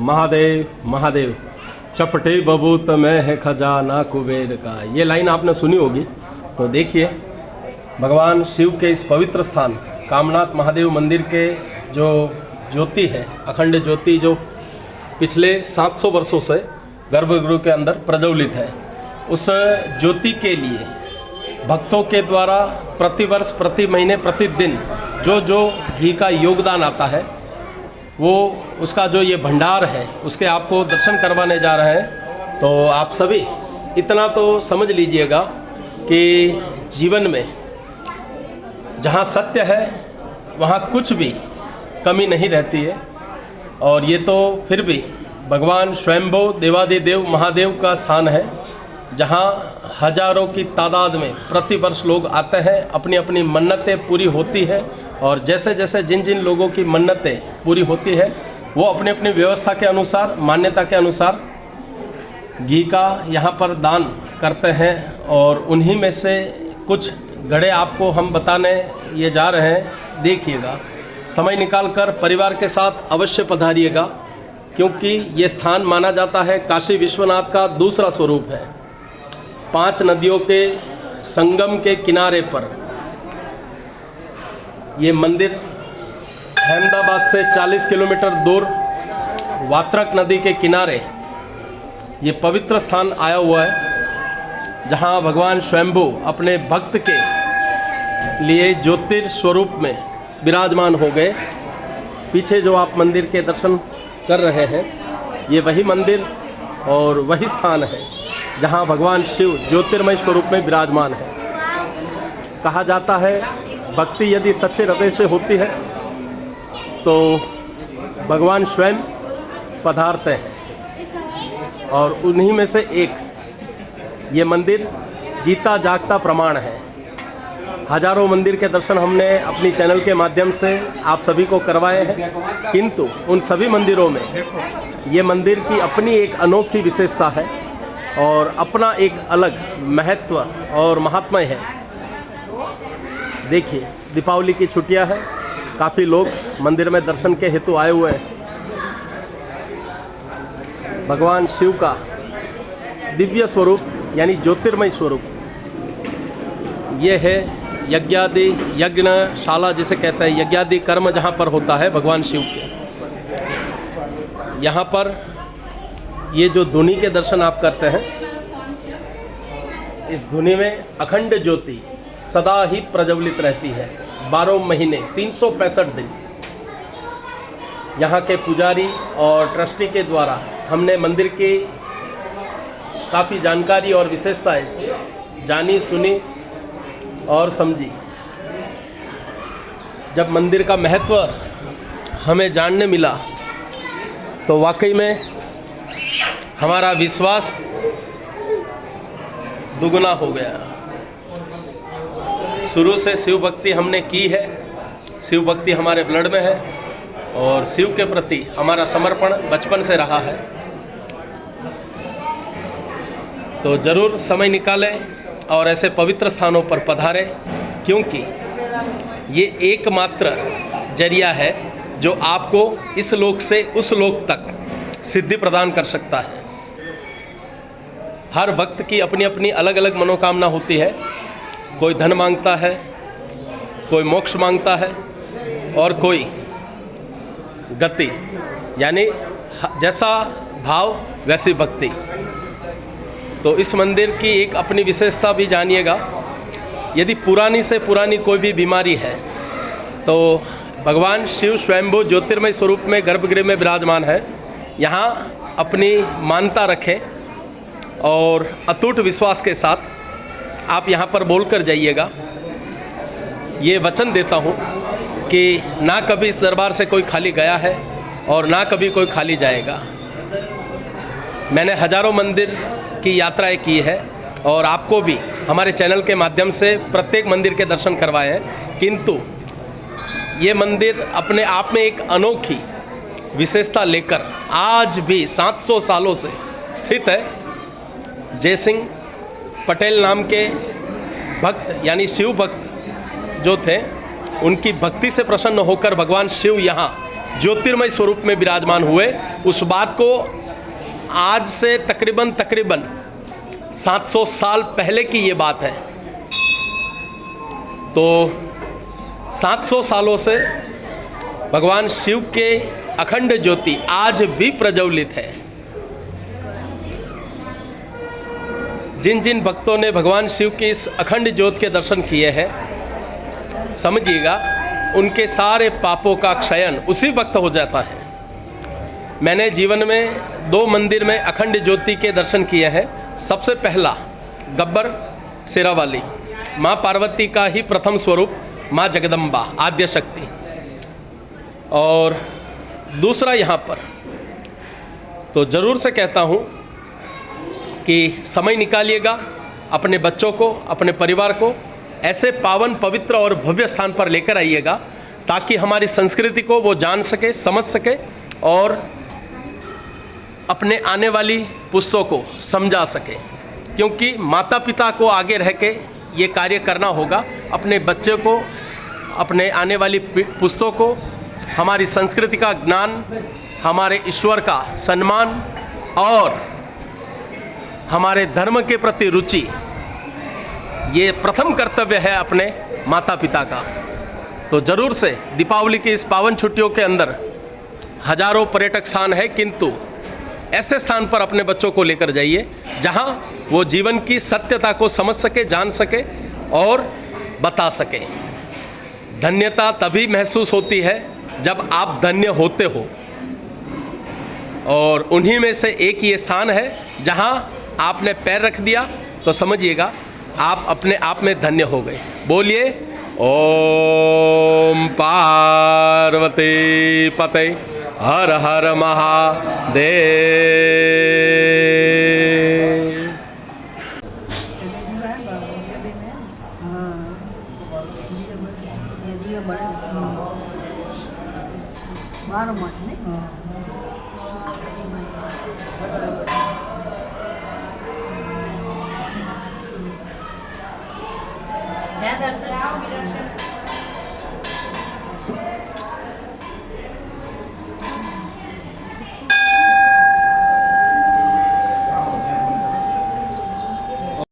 महादेव महादेव चपटे बबूत में है खजाना कुबेर का। ये लाइन आपने सुनी होगी। तो देखिए, भगवान शिव के इस पवित्र स्थान कामनाथ महादेव मंदिर के जो ज्योति है, अखंड ज्योति, जो पिछले 700 वर्षों से गर्भगृह के अंदर प्रज्वलित है, उस ज्योति के लिए भक्तों के द्वारा प्रतिवर्ष, प्रति महीने, प्रतिदिन जो घी का योगदान आता है, वो उसका जो ये भंडार है, उसके आपको दर्शन करवाने जा रहे हैं। तो आप सभी इतना तो समझ लीजिएगा कि जीवन में जहाँ सत्य है वहाँ कुछ भी कमी नहीं रहती है। और ये तो फिर भी भगवान स्वयंभू देवादिदेव महादेव का स्थान है, जहाँ हजारों की तादाद में प्रतिवर्ष लोग आते हैं, अपनी अपनी मन्नतें पूरी होती है। और जैसे जैसे जिन जिन लोगों की मन्नतें पूरी होती है, वो अपनी अपनी व्यवस्था के अनुसार, मान्यता के अनुसार घी का यहाँ पर दान करते हैं। और उन्हीं में से कुछ घड़े आपको हम बताने ये जा रहे हैं। देखिएगा, समय निकालकर परिवार के साथ अवश्य पधारिएगा, क्योंकि ये स्थान माना जाता है काशी विश्वनाथ का दूसरा स्वरूप है। 5 नदियों के संगम के किनारे पर ये मंदिर अहमदाबाद से 40 किलोमीटर दूर वात्रक नदी के किनारे ये पवित्र स्थान आया हुआ है, जहाँ भगवान स्वयंभू अपने भक्त के लिए ज्योतिर्स्वरूप में विराजमान हो गए। पीछे जो आप मंदिर के दर्शन कर रहे हैं, ये वही मंदिर और वही स्थान है जहाँ भगवान शिव ज्योतिर्मय स्वरूप में विराजमान है। कहा जाता है, भक्ति यदि सच्चे हृदय से होती है तो भगवान स्वयं पधारते हैं। और उन्हीं में से एक ये मंदिर जीता जागता प्रमाण है। हजारों मंदिर के दर्शन हमने अपनी चैनल के माध्यम से आप सभी को करवाए हैं, किंतु उन सभी मंदिरों में ये मंदिर की अपनी एक अनोखी विशेषता है और अपना एक अलग महत्व और महात्म्य है। देखिए, दीपावली की छुट्टियां हैं, काफ़ी लोग मंदिर में दर्शन के हेतु आए हुए हैं। भगवान शिव का दिव्य स्वरूप यानी ज्योतिर्मय स्वरूप ये है। यज्ञादि, यज्ञशाला जिसे कहते हैं, यज्ञादि कर्म जहाँ पर होता है भगवान शिव के, यहाँ पर ये जो धुनी के दर्शन आप करते हैं, इस धुनी में अखंड ज्योति सदा ही प्रज्वलित रहती है। 12 महीने 365 दिन यहाँ के पुजारी और ट्रस्टी के द्वारा हमने मंदिर की काफ़ी जानकारी और विशेषताएं जानी, सुनी और समझी। जब मंदिर का महत्व हमें जानने मिला तो वाकई में हमारा विश्वास दुगना हो गया। शुरू से शिव भक्ति हमने की है, शिव भक्ति हमारे ब्लड में है और शिव के प्रति हमारा समर्पण बचपन से रहा है। तो ज़रूर समय निकालें और ऐसे पवित्र स्थानों पर पधारें, क्योंकि ये एकमात्र जरिया है जो आपको इस लोक से उस लोक तक सिद्धि प्रदान कर सकता है। हर भक्त की अपनी अपनी अलग अलग मनोकामना होती है। कोई धन मांगता है, कोई मोक्ष मांगता है और कोई गति, यानी जैसा भाव वैसी भक्ति। तो इस मंदिर की एक अपनी विशेषता भी जानिएगा। यदि पुरानी से पुरानी कोई भी बीमारी है तो भगवान शिव स्वयंभू ज्योतिर्मय स्वरूप में गर्भगृह में विराजमान है। यहाँ अपनी मानता रखें और अटूट विश्वास के साथ आप यहाँ पर बोल कर जाइएगा। ये वचन देता हूँ कि ना कभी इस दरबार से कोई खाली गया है और ना कभी कोई खाली जाएगा। मैंने हजारों मंदिर की यात्राएं की है और आपको भी हमारे चैनल के माध्यम से प्रत्येक मंदिर के दर्शन करवाए हैं, किंतु ये मंदिर अपने आप में एक अनोखी विशेषता लेकर आज भी 700 सालों से स्थित है। जयसिंह पटेल नाम के भक्त यानी शिव भक्त जो थे, उनकी भक्ति से प्रसन्न होकर भगवान शिव यहाँ ज्योतिर्मय स्वरूप में विराजमान हुए। उस बात को आज से तकरीबन 700 साल पहले की ये बात है। तो 700 सालों से भगवान शिव के अखंड ज्योति आज भी प्रज्वलित है। जिन जिन भक्तों ने भगवान शिव की इस अखंड ज्योत के दर्शन किए हैं, समझिएगा उनके सारे पापों का क्षयन उसी वक्त हो जाता है। मैंने जीवन में 2 मंदिर में अखंड ज्योति के दर्शन किए हैं। सबसे पहला गब्बर शेरावाली, माँ पार्वती का ही प्रथम स्वरूप माँ जगदम्बा आद्य शक्ति, और दूसरा यहाँ पर। तो ज़रूर से कहता हूँ कि समय निकालिएगा, अपने बच्चों को, अपने परिवार को ऐसे पावन, पवित्र और भव्य स्थान पर लेकर आइएगा, ताकि हमारी संस्कृति को वो जान सके, समझ सके और अपने आने वाली पुस्तों को समझा सके। क्योंकि माता पिता को आगे रह के ये कार्य करना होगा। अपने बच्चे को, अपने आने वाली पुस्तों को हमारी संस्कृति का ज्ञान, हमारे ईश्वर का सम्मान और हमारे धर्म के प्रति रुचि, ये प्रथम कर्तव्य है अपने माता पिता का। तो ज़रूर से दीपावली की इस पावन छुट्टियों के अंदर हजारों पर्यटक स्थान है, किंतु ऐसे स्थान पर अपने बच्चों को लेकर जाइए जहां वो जीवन की सत्यता को समझ सके, जान सके और बता सके। धन्यता तभी महसूस होती है जब आप धन्य होते हो, और उन्हीं में से एक ये स्थान है जहां आपने पैर रख दिया तो समझिएगा आप अपने आप में धन्य हो गए। बोलिए ओम पार्वती पते हर हर महादेव। बारह मास नहीं